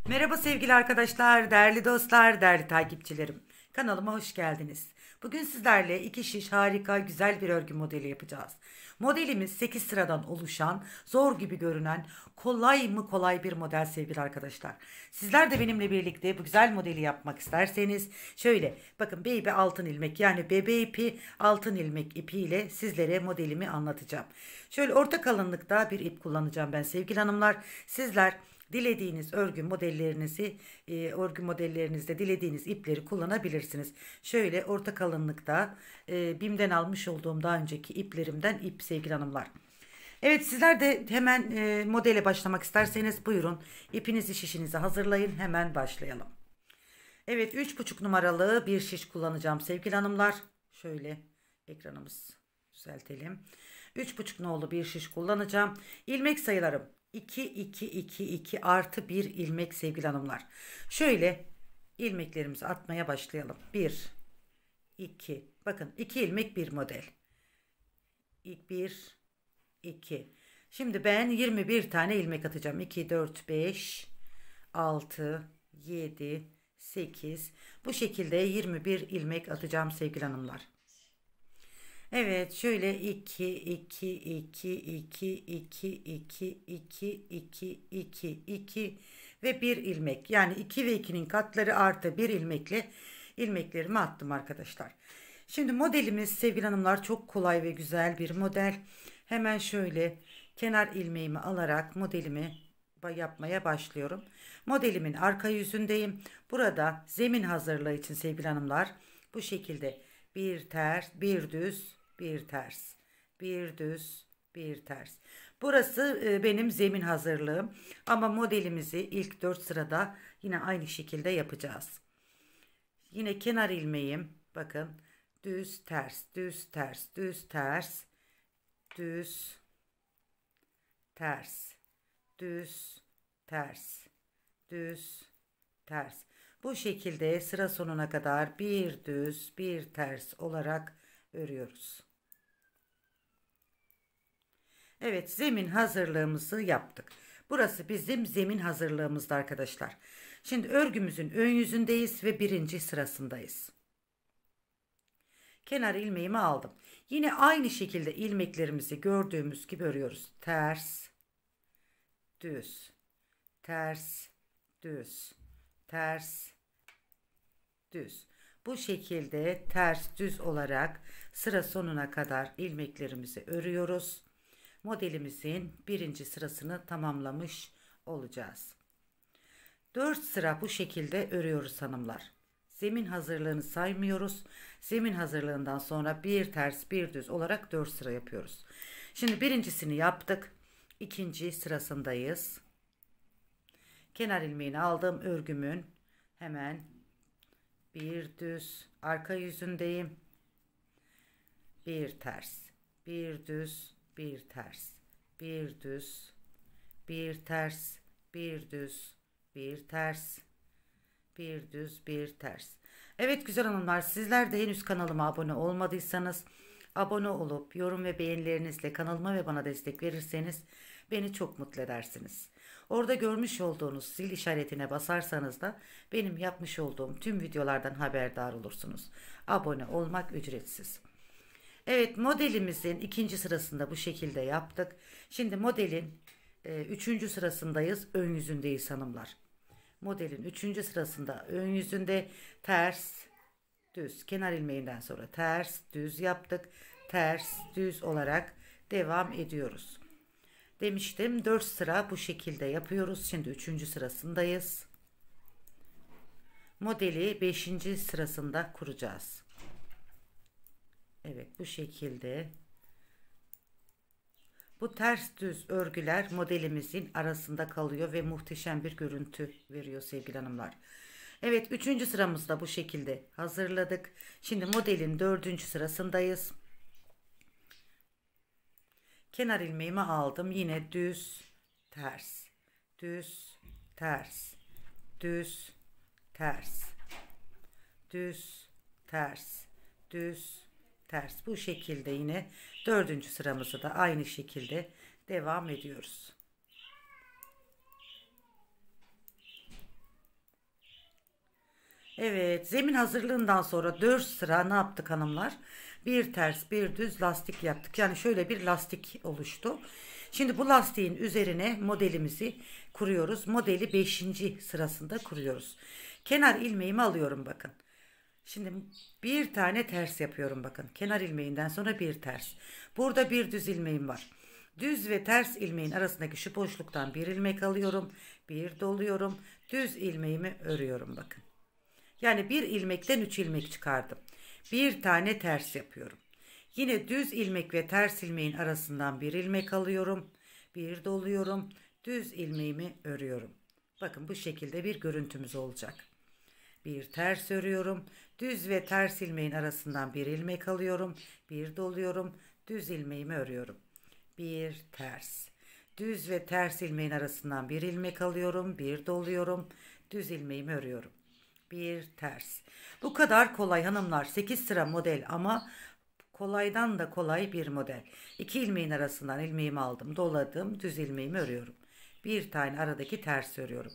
Merhaba sevgili arkadaşlar, değerli dostlar, değerli takipçilerim. Kanalıma hoş geldiniz. Bugün sizlerle iki şiş harika güzel bir örgü modeli yapacağız. Modelimiz 8 sıradan oluşan, zor gibi görünen, kolay mı kolay bir model sevgili arkadaşlar. Sizler de benimle birlikte bu güzel modeli yapmak isterseniz şöyle bakın baby altın ilmek yani bebe ipi altın ilmek ipi ile sizlere modelimi anlatacağım. Şöyle orta kalınlıkta bir ip kullanacağım ben sevgili hanımlar. Sizler dilediğiniz örgü modellerinizde dilediğiniz ipleri kullanabilirsiniz. Şöyle orta kalınlıkta BİM'den almış olduğum daha önceki iplerimden ip sevgili hanımlar. Evet sizler de hemen modele başlamak isterseniz buyurun ipinizi şişinizi hazırlayın hemen başlayalım. Evet 3,5 numaralı bir şiş kullanacağım sevgili hanımlar. Şöyle ekranımız düzeltelim. 3,5 nolu bir şiş kullanacağım. İlmek sayılarım 2 2 2 2 artı 1 ilmek sevgili hanımlar. Şöyle ilmeklerimizi atmaya başlayalım. 1 2 bakın 2 ilmek bir model. 1 2. Şimdi ben 21 tane ilmek atacağım. 2 4 5 6 7 8 bu şekilde 21 ilmek atacağım sevgili hanımlar. Evet şöyle 2 2 2 2 2 2 2 2 2 2 ve bir ilmek yani 2 ve 2'nin katları artı bir ilmekle ilmeklerimi attım arkadaşlar. Şimdi modelimiz sevgili hanımlar çok kolay ve güzel bir model. Hemen şöyle kenar ilmeğimi alarak modelimi yapmaya başlıyorum. Modelimin arka yüzündeyim. Burada zemin hazırlığı için sevgili hanımlar bu şekilde bir ters, bir düz, bir ters, bir düz, bir ters. Burası benim zemin hazırlığım ama modelimizi ilk 4 sırada yine aynı şekilde yapacağız. Yine kenar ilmeğim bakın düz ters, düz ters, düz ters, düz ters, düz ters, düz ters. Bu şekilde sıra sonuna kadar bir düz bir ters olarak örüyoruz. Evet zemin hazırlığımızı yaptık. Burası bizim zemin hazırlığımızda arkadaşlar. Şimdi örgümüzün ön yüzündeyiz ve birinci sırasındayız. Kenar ilmeğimi aldım. Yine aynı şekilde ilmeklerimizi gördüğümüz gibi örüyoruz. Ters, düz, ters, düz, ters, düz. Bu şekilde ters düz olarak sıra sonuna kadar ilmeklerimizi örüyoruz. Modelimizin birinci sırasını tamamlamış olacağız. 4 sıra bu şekilde örüyoruz hanımlar. Zemin hazırlığını saymıyoruz. Zemin hazırlığından sonra bir ters bir düz olarak 4 sıra yapıyoruz. Şimdi birincisini yaptık. İkinci sırasındayız. Kenar ilmeğini aldım örgümün hemen bir düz arka yüzündeyim. Bir ters, bir düz, bir ters, bir düz, bir ters, bir düz, bir ters, bir düz, bir ters. Evet güzel hanımlar sizler de henüz kanalıma abone olmadıysanız abone olup yorum ve beğenilerinizle kanalıma ve bana destek verirseniz beni çok mutlu edersiniz. Orada görmüş olduğunuz zil işaretine basarsanız da benim yapmış olduğum tüm videolardan haberdar olursunuz. Abone olmak ücretsiz. Evet modelimizin ikinci sırasında bu şekilde yaptık. Şimdi modelin üçüncü sırasındayız. Ön yüzündeyiz hanımlar. Modelin üçüncü sırasında ön yüzünde ters düz kenar ilmeğinden sonra ters düz yaptık. Ters düz olarak devam ediyoruz. Demiştim 4 sıra bu şekilde yapıyoruz. Şimdi üçüncü sırasındayız. Modeli beşinci sırasında kuracağız. Evet bu şekilde. Bu ters düz örgüler modelimizin arasında kalıyor ve muhteşem bir görüntü veriyor sevgili hanımlar. Evet üçüncü sıramızda bu şekilde hazırladık. Şimdi modelin dördüncü sırasındayız. Kenar ilmeğimi aldım. Yine düz, ters, düz, ters, düz, ters, düz, ters, düz, ters. Bu şekilde yine dördüncü sıramızı da aynı şekilde devam ediyoruz. Evet, zemin hazırlığından sonra 4 sıra ne yaptık hanımlar? Bir ters, bir düz lastik yaptık. Yani şöyle bir lastik oluştu. Şimdi bu lastiğin üzerine modelimizi kuruyoruz. Modeli beşinci sırasında kuruyoruz. Kenar ilmeğimi alıyorum bakın. Şimdi bir tane ters yapıyorum bakın. Kenar ilmeğinden sonra bir ters. Burada bir düz ilmeğim var. Düz ve ters ilmeğin arasındaki şu boşluktan bir ilmek alıyorum. Bir doluyorum. Düz ilmeğimi örüyorum bakın. Yani bir ilmekten 3 ilmek çıkardım. Bir tane ters yapıyorum. Yine düz ilmek ve ters ilmeğin arasından bir ilmek alıyorum. Bir doluyorum. Düz ilmeğimi örüyorum. Bakın bu şekilde bir görüntümüz olacak. Bir ters örüyorum. Düz ve ters ilmeğin arasından bir ilmek alıyorum. Bir doluyorum. Düz ilmeğimi örüyorum. Bir ters. Düz ve ters ilmeğin arasından bir ilmek alıyorum. Bir doluyorum. Düz ilmeğimi örüyorum. Bir ters. Bu kadar kolay hanımlar. 8 sıra model ama kolaydan da kolay bir model. 2 ilmeğin arasından ilmeğimi aldım. Doladım. Düz ilmeğimi örüyorum. Bir tane aradaki ters örüyorum.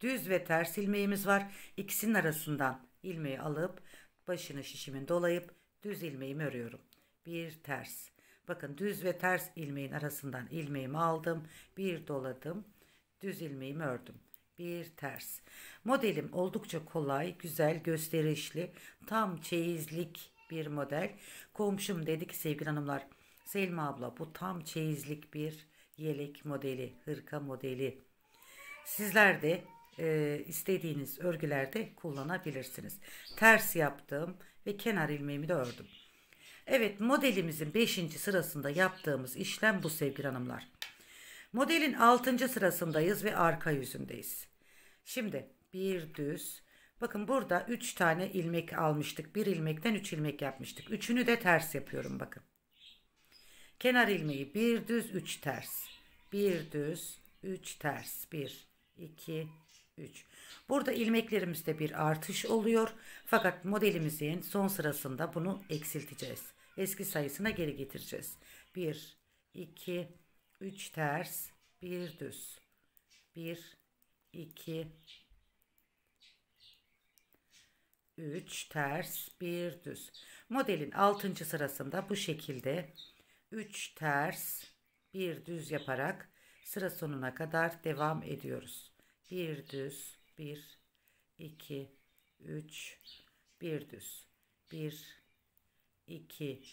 Düz ve ters ilmeğimiz var. İkisinin arasından ilmeği alıp başını şişimin dolayıp düz ilmeğimi örüyorum. Bir ters. Bakın düz ve ters ilmeğin arasından ilmeğimi aldım. Bir doladım. Düz ilmeğimi ördüm. Bir ters. Modelim oldukça kolay, güzel, gösterişli, tam çeyizlik bir model. Komşum dedi ki sevgili hanımlar, Selma abla bu tam çeyizlik bir yelek modeli, hırka modeli. Sizler de istediğiniz örgülerde kullanabilirsiniz. Ters yaptım ve kenar ilmeğimi de ördüm. Evet, modelimizin 5. sırasında yaptığımız işlem bu sevgili hanımlar. Modelin 6. sırasındayız ve arka yüzündeyiz. Şimdi bir düz. Bakın burada 3 tane ilmek almıştık. Bir ilmekten 3 ilmek yapmıştık. Üçünü de ters yapıyorum bakın. Kenar ilmeği bir düz 3 ters. Bir düz 3 ters. 1 2 3. Burada ilmeklerimizde bir artış oluyor. Fakat modelimizin son sırasında bunu eksilteceğiz. Eski sayısına geri getireceğiz. 1 2 3 ters, bir düz. 1 2 3 ters, bir düz. Modelin 6. sırasında bu şekilde 3 ters, bir düz yaparak sıra sonuna kadar devam ediyoruz. Bir düz, 1 2 3 bir düz. 1 2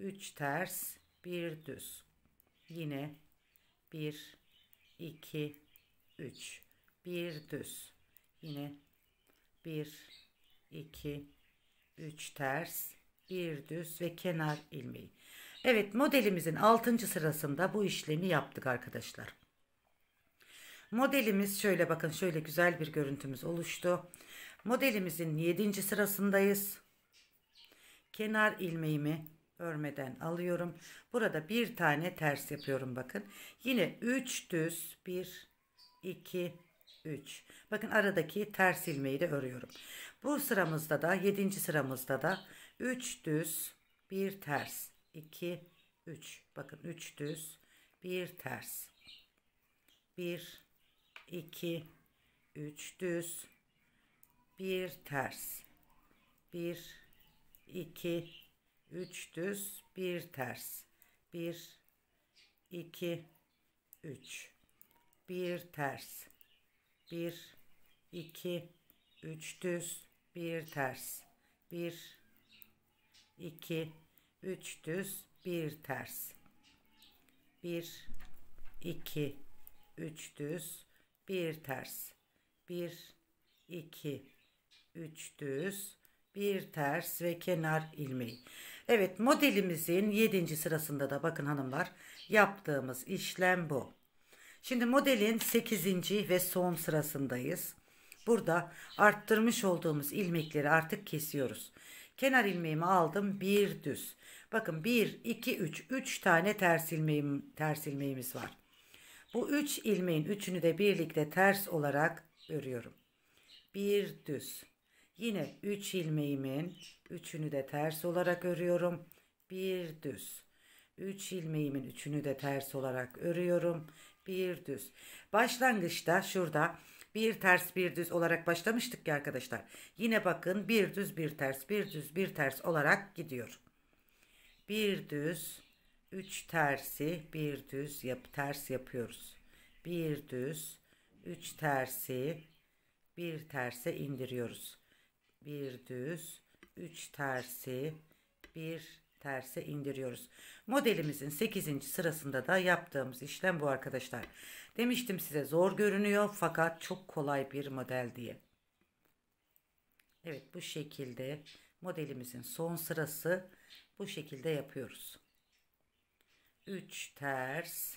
3 ters, bir düz. Yine 1 2 3 bir düz. Yine 1 2 3 ters, bir düz ve kenar ilmeği. Evet, modelimizin 6. sırasında bu işlemi yaptık arkadaşlar. Modelimiz şöyle bakın, şöyle güzel bir görüntümüz oluştu. Modelimizin 7. sırasındayız. Kenar ilmeğimi örmeden alıyorum. Burada bir tane ters yapıyorum bakın. Yine 3 düz, 1 2 3. Bakın aradaki ters ilmeği de örüyorum. Bu sıramızda da 7. sıramızda da 3 düz, 1 ters, 2 3. Bakın 3 düz, 1 ters. 1 2 3 düz, 1 ters. 1 2 3 düz, 1 ters. 1 2 3 1 ters. 1 2 3 düz, 1 ters. 1 2 3 düz, 1 ters. 1 2 3 düz, 1 ters. 1 2 3 düz, bir ters ve kenar ilmeği. Evet, modelimizin 7. sırasında da bakın hanımlar yaptığımız işlem bu. Şimdi modelin 8. ve son sırasındayız. Burada arttırmış olduğumuz ilmekleri artık kesiyoruz. Kenar ilmeğimi aldım, bir düz. Bakın 1 2 3 3 tane ters ilmeğimiz var. Bu 3 ilmeğin üçünü de birlikte ters olarak örüyorum. Bir düz. Yine 3 ilmeğimin üçünü de ters olarak örüyorum. Bir düz. 3 ilmeğimin üçünü de ters olarak örüyorum. Bir düz. Başlangıçta şurada bir ters bir düz olarak başlamıştık ya arkadaşlar. Yine bakın bir düz bir ters bir düz bir ters olarak gidiyor. Bir düz, 3 tersi, bir düz ters yapıyoruz. Bir düz, 3 tersi, bir terse indiriyoruz. Bir düz, 3 tersi, bir terse indiriyoruz. Modelimizin 8. sırasında da yaptığımız işlem bu arkadaşlar. Demiştim size zor görünüyor fakat çok kolay bir model diye. Evet, bu şekilde modelimizin son sırası bu şekilde yapıyoruz. 3 ters,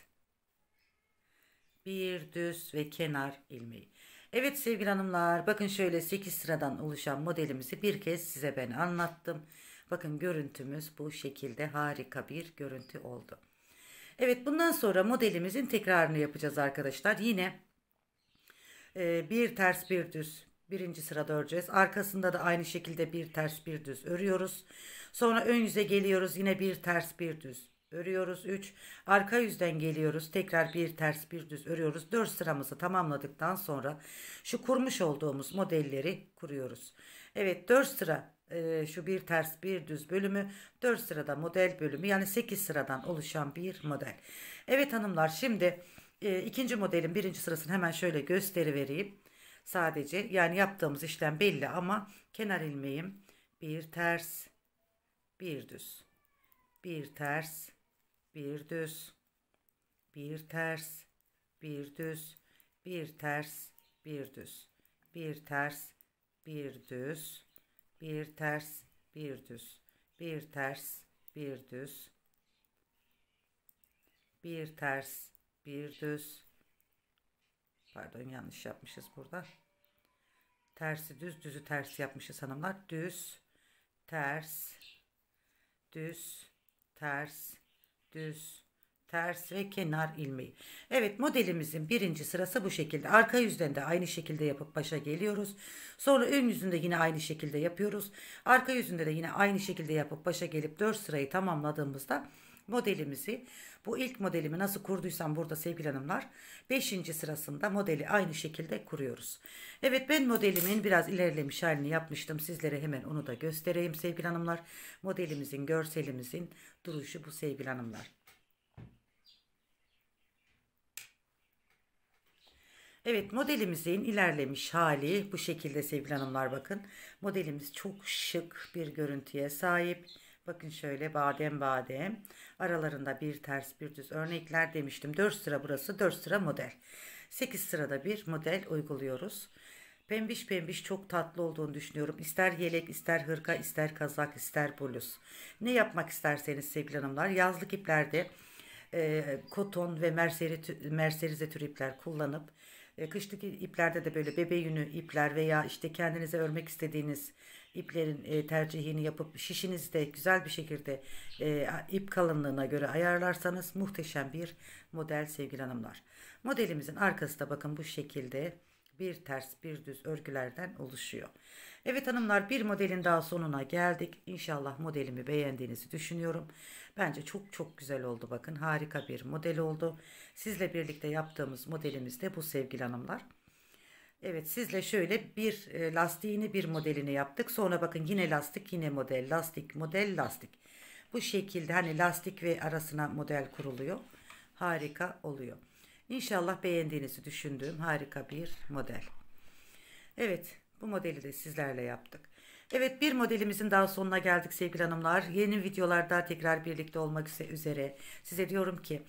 bir düz ve kenar ilmeği. Evet sevgili hanımlar, bakın şöyle 8 sıradan oluşan modelimizi bir kez size ben anlattım. Bakın görüntümüz bu şekilde harika bir görüntü oldu. Evet, bundan sonra modelimizin tekrarını yapacağız arkadaşlar. Yine bir ters bir düz birinci sırada öreceğiz. Arkasında da aynı şekilde bir ters bir düz örüyoruz. Sonra ön yüze geliyoruz. Yine bir ters bir düz örüyoruz. 3. Arka yüzden geliyoruz. Tekrar bir ters bir düz örüyoruz. 4 sıramızı tamamladıktan sonra şu kurmuş olduğumuz modelleri kuruyoruz. Evet, 4 sıra şu bir ters bir düz bölümü, 4 sırada model bölümü, yani 8 sıradan oluşan bir model. Evet hanımlar, şimdi ikinci modelin birinci sırasını hemen şöyle gösterivereyim. Sadece yani yaptığımız işlem belli ama kenar ilmeğim bir ters bir düz, bir ters bir düz, bir ters bir düz, bir ters bir düz, bir ters bir düz, bir ters bir düz, bir ters bir düz, bir ters bir düz, pardon yanlış yapmışız burada, tersi düz, düzü ters yapmışız hanımlar. Düz ters düz ters düz ters ve kenar ilmeği. Evet, modelimizin birinci sırası bu şekilde. Arka yüzden de aynı şekilde yapıp başa geliyoruz. Sonra ön yüzünde yine aynı şekilde yapıyoruz. Arka yüzünde de yine aynı şekilde yapıp başa gelip 4 sırayı tamamladığımızda modelimizi, bu ilk modelimi nasıl kurduysam burada sevgili hanımlar, 5. sırasında modeli aynı şekilde kuruyoruz. Evet, ben modelimin biraz ilerlemiş halini yapmıştım. Sizlere hemen onu da göstereyim sevgili hanımlar. Modelimizin, görselimizin duruşu bu sevgili hanımlar. Evet, modelimizin ilerlemiş hali bu şekilde sevgili hanımlar, bakın. Modelimiz çok şık bir görüntüye sahip. Bakın şöyle badem badem. Aralarında bir ters bir düz örnekler demiştim. 4 sıra burası, 4 sıra model. 8 sırada bir model uyguluyoruz. Pembiş pembiş çok tatlı olduğunu düşünüyorum. İster yelek, ister hırka, ister kazak, ister bluz. Ne yapmak isterseniz sevgili hanımlar. Yazlık iplerde koton ve merserize tür ipler kullanıp kışlık iplerde de böyle bebe yünü ipler veya işte kendinize örmek istediğiniz iplerin tercihini yapıp şişinizi de güzel bir şekilde ip kalınlığına göre ayarlarsanız muhteşem bir model sevgili hanımlar. Modelimizin arkası da bakın bu şekilde bir ters bir düz örgülerden oluşuyor. Evet hanımlar, bir modelin daha sonuna geldik. İnşallah modelimi beğendiğinizi düşünüyorum. Bence çok çok güzel oldu, bakın harika bir model oldu. Sizle birlikte yaptığımız modelimiz de bu sevgili hanımlar. Evet, sizle şöyle bir lastiğini bir modelini yaptık. Sonra bakın yine lastik yine model, lastik model lastik. Bu şekilde hani lastik ve arasına model kuruluyor. Harika oluyor. İnşallah beğendiğinizi düşündüğüm harika bir model. Evet, bu modeli de sizlerle yaptık. Evet, bir modelimizin daha sonuna geldik sevgili hanımlar. Yeni videolarda tekrar birlikte olmak üzere. Size diyorum ki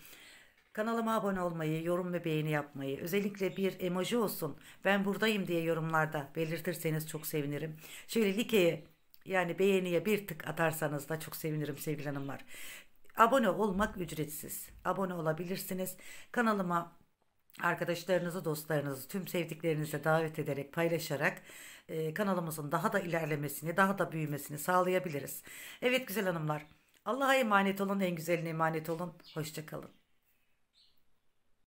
kanalıma abone olmayı, yorum ve beğeni yapmayı, özellikle bir emoji olsun, ben buradayım diye yorumlarda belirtirseniz çok sevinirim. Şöyle likeye, yani beğeniye bir tık atarsanız da çok sevinirim sevgili hanımlar. Abone olmak ücretsiz. Abone olabilirsiniz. Kanalıma arkadaşlarınızı, dostlarınızı, tüm sevdiklerinizle davet ederek, paylaşarak kanalımızın daha da ilerlemesini, daha da büyümesini sağlayabiliriz. Evet güzel hanımlar, Allah'a emanet olun, en güzeline emanet olun. Hoşça kalın.